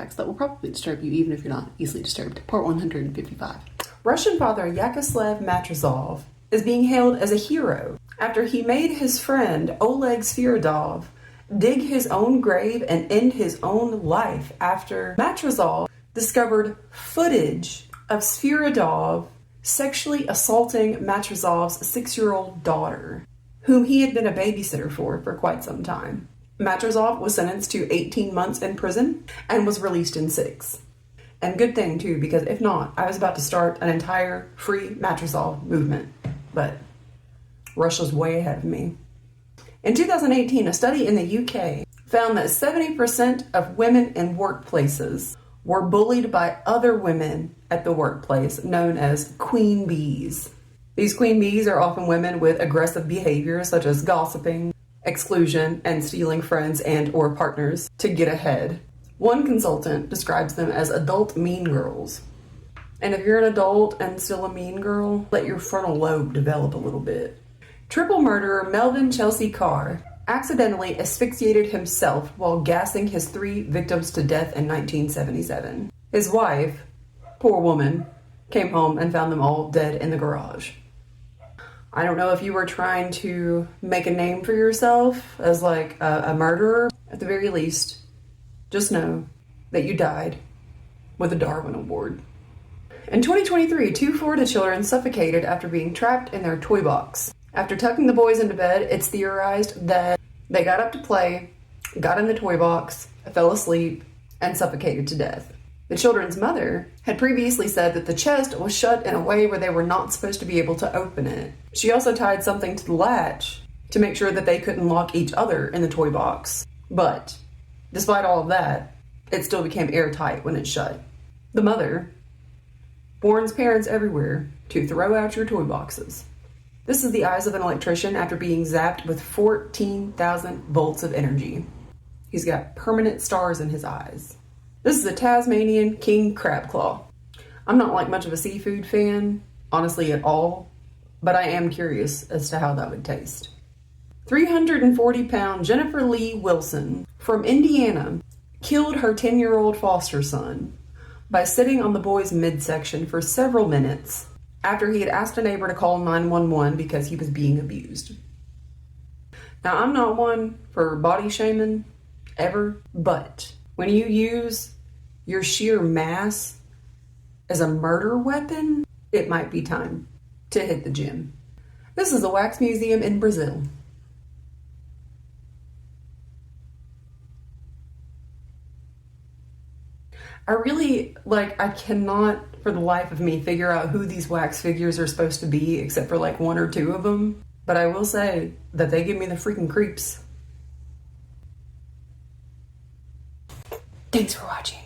facts that will probably disturb you even if you're not easily disturbed. Part 155. Russian father Yakoslav Matrazov is being hailed as a hero after he made his friend Oleg Sviridov dig his own grave and end his own life after Matrazov discovered footage of Sviridov sexually assaulting Matrazov's 6-year-old daughter, whom he had been a babysitter for quite some time. Matrazov was sentenced to 18 months in prison and was released in 6. And good thing, too, because if not, I was about to start an entire free Matrazov movement. But Russia's way ahead of me. In 2018, a study in the UK found that 70% of women in workplaces were bullied by other women at the workplace, known as queen bees. These queen bees are often women with aggressive behaviors such as gossiping, exclusion, and stealing friends and or partners to get ahead. One consultant describes them as adult mean girls. And if you're an adult and still a mean girl, let your frontal lobe develop a little bit. Triple murderer Melvin Chelsea Carr accidentally asphyxiated himself while gassing his 3 victims to death in 1977. His wife, poor woman, came home and found them all dead in the garage. I don't know if you were trying to make a name for yourself as like a murderer. At the very least, just know that you died with a Darwin Award. In 2023, 2 Florida children suffocated after being trapped in their toy box. After tucking the boys into bed, it's theorized that they got up to play, got in the toy box, fell asleep, and suffocated to death. The children's mother had previously said that the chest was shut in a way where they were not supposed to be able to open it. She also tied something to the latch to make sure that they couldn't lock each other in the toy box. But despite all of that, it still became airtight when it shut. The mother warns parents everywhere to throw out your toy boxes. This is the eyes of an electrician after being zapped with 14,000 volts of energy. He's got permanent stars in his eyes. This is a Tasmanian king crab claw. I'm not like much of a seafood fan, honestly at all, but I am curious as to how that would taste. 340-pound Jennifer Lee Wilson from Indiana killed her 10-year-old foster son by sitting on the boy's midsection for several minutes after he had asked a neighbor to call 911 because he was being abused. Now, I'm not one for body shaming, ever, but when you use your sheer mass as a murder weapon, it might be time to hit the gym. This is a wax museum in Brazil. I cannot for the life of me figure out who these wax figures are supposed to be, except for like 1 or 2 of them. But I will say that they give me the freaking creeps. Thanks for watching.